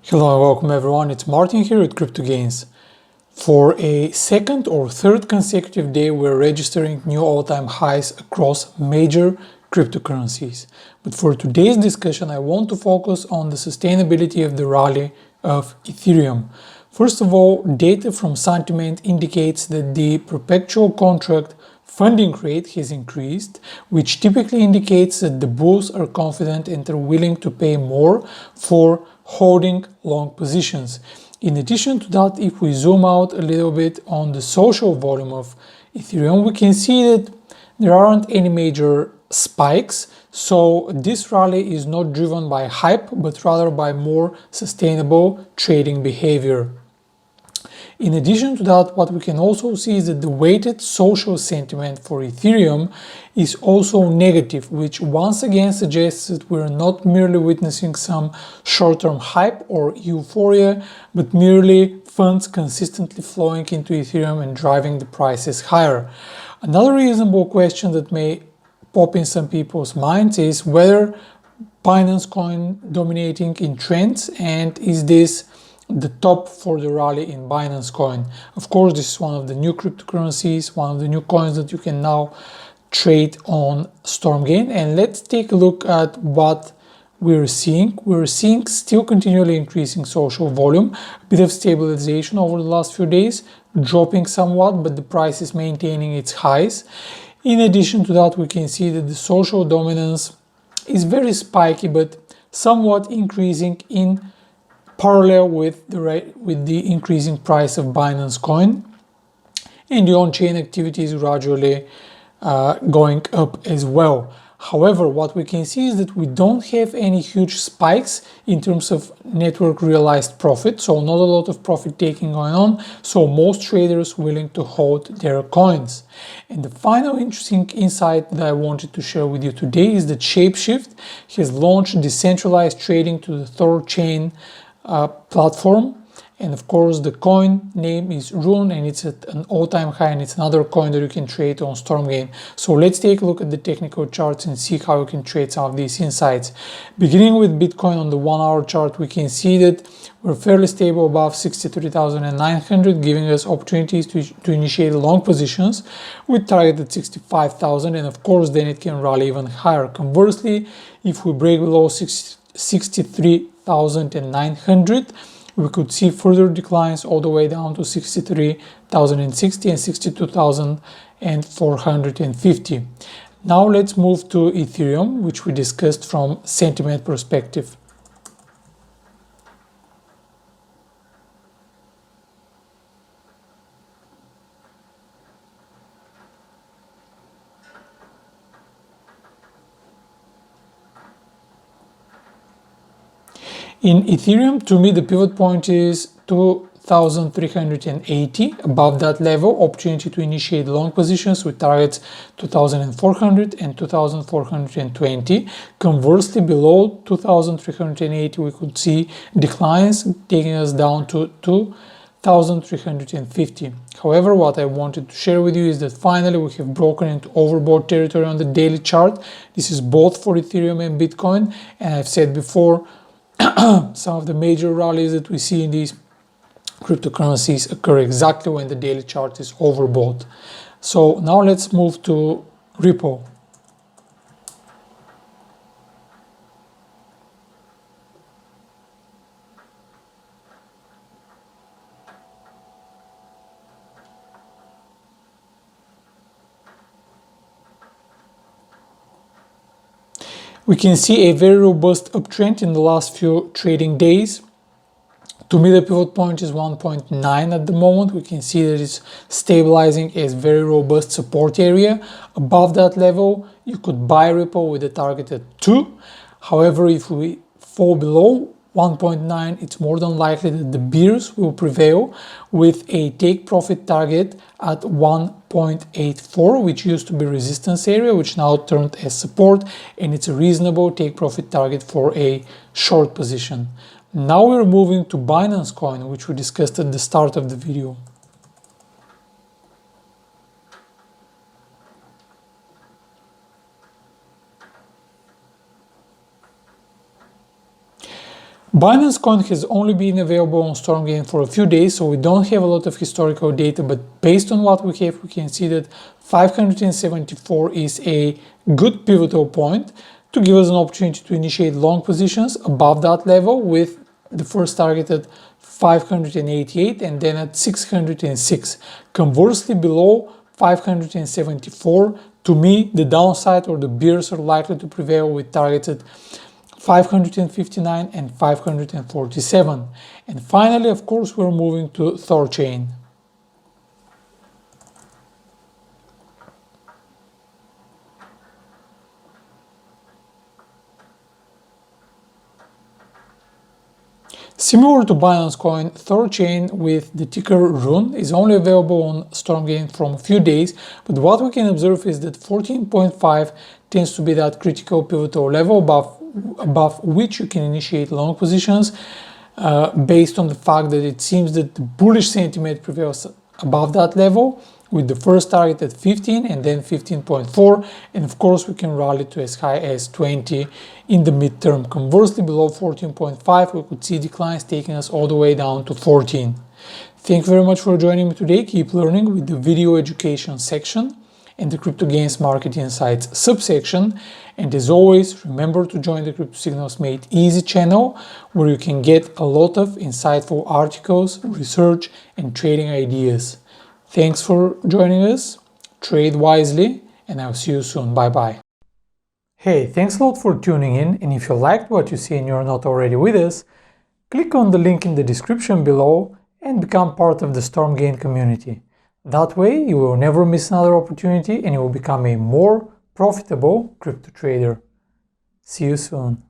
Hello and welcome everyone, it's Martin here at Crypto Gains. For a second or third consecutive day, we're registering new all-time highs across major cryptocurrencies. But for today's discussion, I want to focus on the sustainability of the rally of Ethereum. First of all, data from Sentiment indicates that the perpetual contract funding rate has increased, which typically indicates that the bulls are confident and are willing to pay more for holding long positions. In addition to that, if we zoom out a little bit on the social volume of Ethereum, we can see that there aren't any major spikes. So this rally is not driven by hype, but rather by more sustainable trading behavior. In addition to that, what we can also see is that the weighted social sentiment for Ethereum is also negative, which once again suggests that we're not merely witnessing some short-term hype or euphoria, but merely funds consistently flowing into Ethereum and driving the prices higher. Another reasonable question that may pop in some people's minds is whether Binance Coin dominating in trends, and is this the top for the rally in Binance Coin. Of course, this is one of the new cryptocurrencies, one of the new coins that you can now trade on THORchain. And let's take a look at what we're seeing. We're seeing still continually increasing social volume, a bit of stabilization over the last few days, dropping somewhat, but the price is maintaining its highs. In addition to that, we can see that the social dominance is very spiky, but somewhat increasing in parallel with the increasing price of Binance Coin, and the on-chain activity is gradually going up as well. However, what we can see is that we don't have any huge spikes in terms of network realized profit, so not a lot of profit taking going on, so most traders willing to hold their coins. And the final interesting insight that I wanted to share with you today is that Shapeshift has launched decentralized trading to the THORchain platform, and of course the coin name is RUNE, and it's at an all-time high, and it's another coin that you can trade on THORchain. So let's take a look at the technical charts and see how you can trade some of these insights. Beginning with Bitcoin on the 1 hour chart, we can see that we're fairly stable above 63,900, giving us opportunities to initiate long positions with target at 65,000, and of course then it can rally even higher. Conversely, if we break below 63,900, we could see further declines all the way down to 63,060 and 62,450. Now let's move to Ethereum, which we discussed from sentiment perspective. In Ethereum, to me, the pivot point is 2,380. Above that level, opportunity to initiate long positions with targets 2,400 and 2,420. Conversely, below 2,380, we could see declines taking us down to 2,350. However, what I wanted to share with you is that finally we have broken into overbought territory on the daily chart. This is both for Ethereum and Bitcoin, and I've said before, some of the major rallies that we see in these cryptocurrencies occur exactly when the daily chart is overbought. So now let's move to Ripple. We can see a very robust uptrend in the last few trading days. To me, the pivot point is 1.9 at the moment. We can see that it's stabilizing as very robust support area. Above that level, you could buy Ripple with a target at 2. However, if we fall below 1.9, it's more than likely that the bears will prevail with a take profit target at 1.84, which used to be resistance area, which now turned as support, and it's a reasonable take profit target for a short position. Now we're moving to Binance Coin, which we discussed at the start of the video. Binance Coin has only been available on StormGain for a few days, so we don't have a lot of historical data, but based on what we have, we can see that 574 is a good pivotal point to give us an opportunity to initiate long positions above that level, with the first target at 588 and then at 606. Conversely, below 574, to me, the downside or the bears are likely to prevail, with targets at 559 and 547. And finally, of course, we're moving to THORchain. Similar to Binance Coin, THORchain with the ticker RUNE is only available on StormGain from a few days, but what we can observe is that 14.5 tends to be that critical pivotal level above which you can initiate long positions, based on the fact that it seems that the bullish sentiment prevails above that level, with the first target at 15 and then 15.4, and of course we can rally to as high as 20 in the midterm. Conversely, below 14.5 we could see declines taking us all the way down to 14. Thank you very much for joining me today. Keep learning with the video education section and the Crypto Gains Market Insights subsection. And as always, remember to join the Crypto Signals Made Easy channel, where you can get a lot of insightful articles, research, and trading ideas. Thanks for joining us, trade wisely, and I'll see you soon. Bye bye. Hey, thanks a lot for tuning in, and if you liked what you see and you're not already with us, click on the link in the description below and become part of the StormGain community. That way you will never miss another opportunity and you will become a more profitable crypto trader. See you soon.